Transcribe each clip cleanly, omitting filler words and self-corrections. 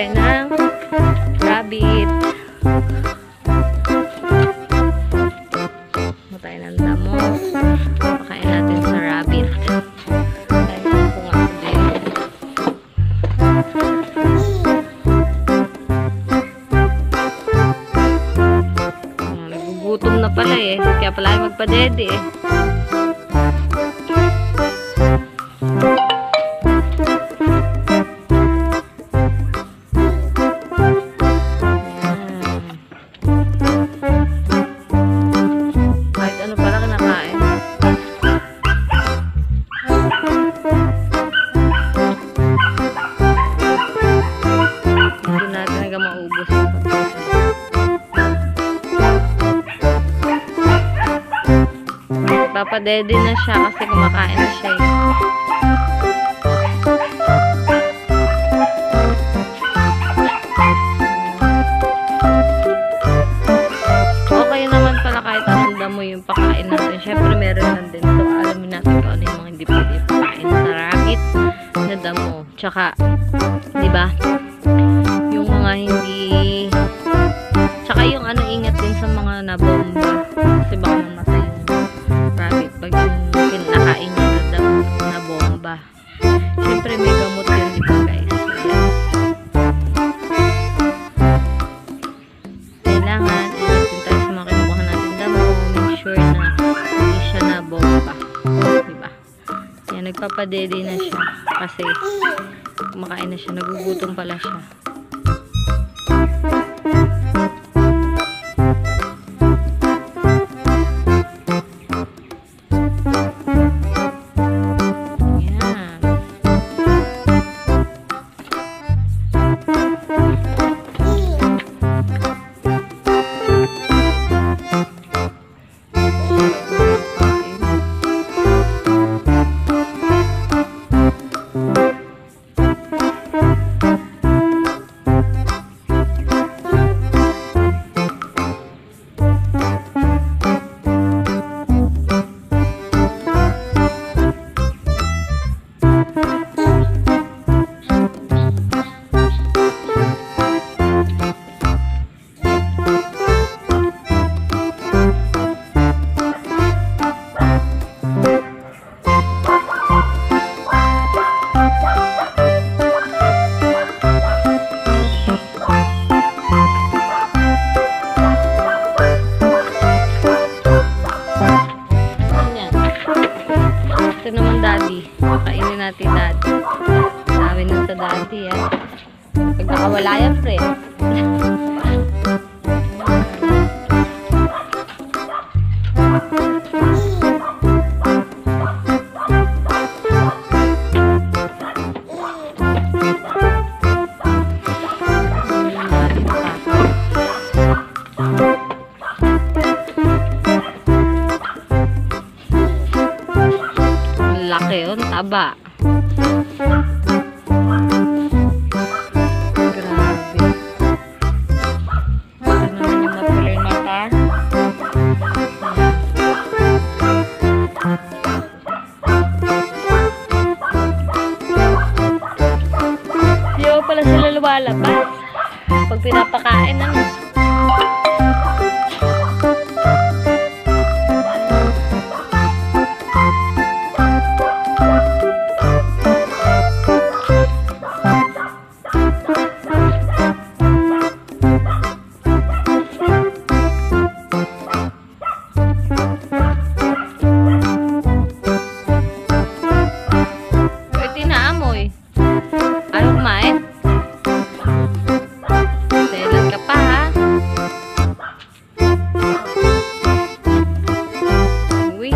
tayo ng rabbit. Matay ng damo. Pakain natin sa rabbit. Dahil po nga din. Nagugutom na pala eh. Kaya pala ay magpadede eh. Papadede na siya kasi kumakain na siya eh. Okay naman pala kahit anong damo yung pakain natin. Syempre meron lang din. So alamin natin kung ano yung mga hindi pwede pakain sa rabbit na damo. Tsaka, di ba? Yung mga hindi... Tsaka yung ano, ingat din sa mga nabomba. Kasi baka mamatay yung rabbit pag yung kinakain niya na bomba. Siyempre may gamot yun, di ba guys? Kailangan inatin tayo sa mga kinukuha natin damo. Make sure na hindi siya na bomba. Di ba? Yan, nagpapadede na siya. Kasi kumakain na siya. Nagugutom pala siya. Ito naman daddy. Kainin natin daddy. Dami nun sa daddy yan. Pag nakawala yan pre. Laki yun, taba. Grabe. Ito naman yung mapulay mata. Hindi ko pala sila lumalabas. Pag pinapakain naman. Ayaw kumain? Selan ka pa ha? Uy,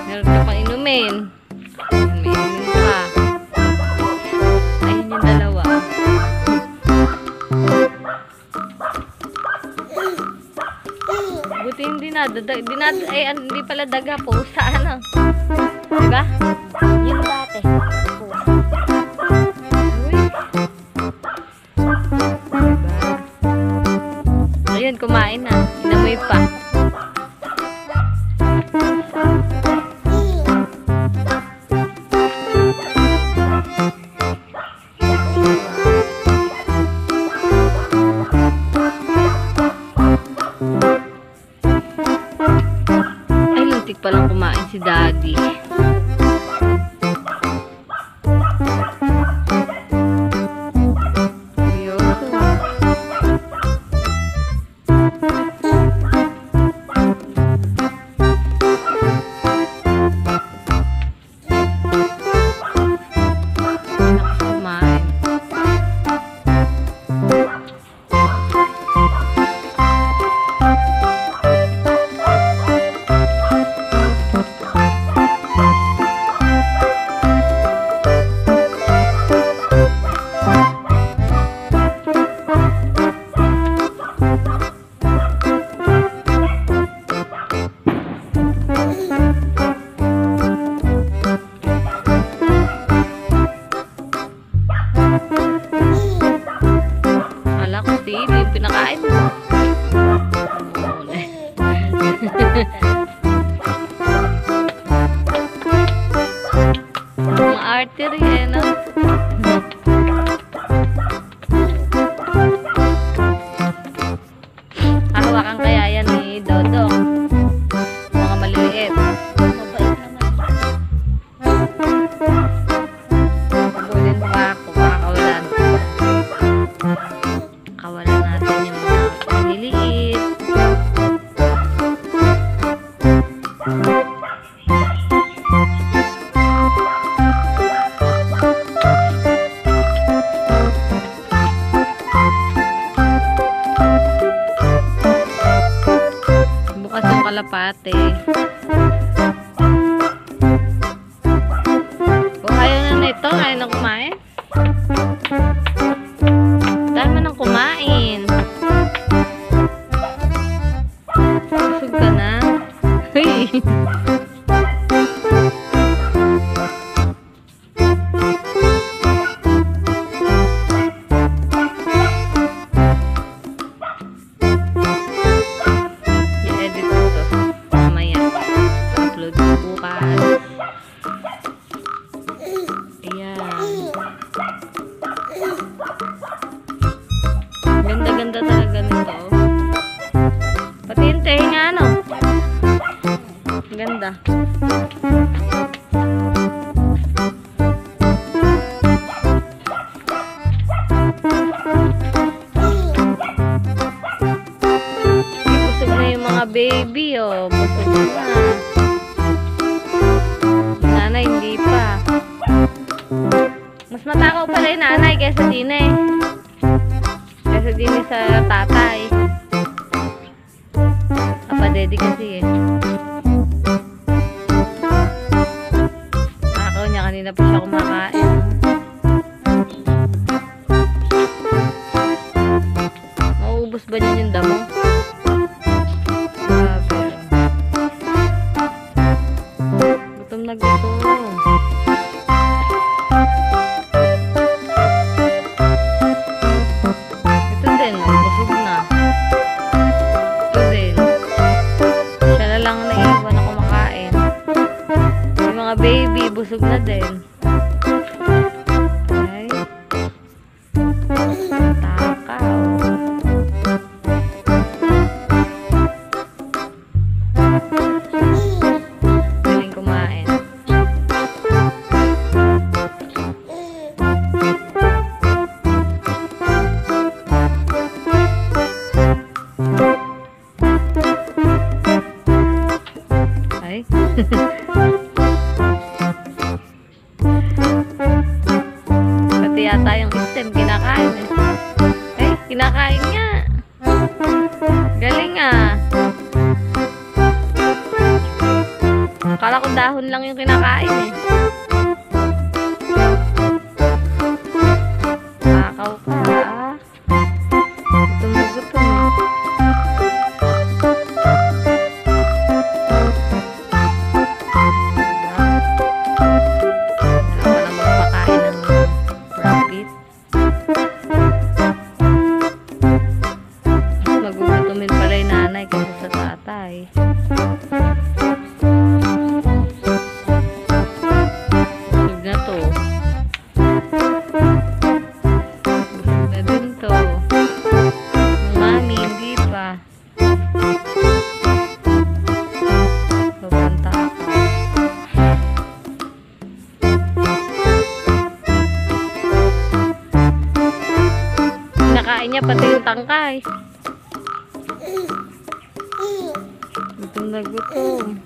meron ka pang inumin. May inumin pa. Ayun yung dalawa. Buti hindi hindi pala daga po. Saan ano? Diba? Yung dati. Ayun, kumain na. Inamoy pa. kalapate. O, ayaw na nito. Ayaw na kumain. Dahil mo nang kumain. Busog ka na. Hey! I-edit ko to. Mamaya. Upload ko bukas. Ayan. Ganda-ganda talaga nito. Pati yung tenga, ano? Ganda. Busog na yung mga baby, oh. Busog na. Nanay, hindi pa. Mas matakaw pala yung nanay kaysa din eh. Kaysa din sa tatay. Kapadedi kasi eh. Takaw niya, kanina pa siya kumakain. Mauubos ba niya yung damo? Grabe. Gutom na gutom. Baby, busog na din. Ay. Takaw. Galing kumain. Ay. Pati yata yung stem kinakain eh. Eh, kinakain nga. Galing ah. Akala ko dahon lang yung kinakain eh. Takaw ka ah. Gutom na gutom eh. Magugutumin pala yung nanay kasi sa tatay. Busog na to. Busog na din to. Yung mami, hindi pa. Babanta ako. Kinakain niya pati yung tangkay. Gutom na gutom.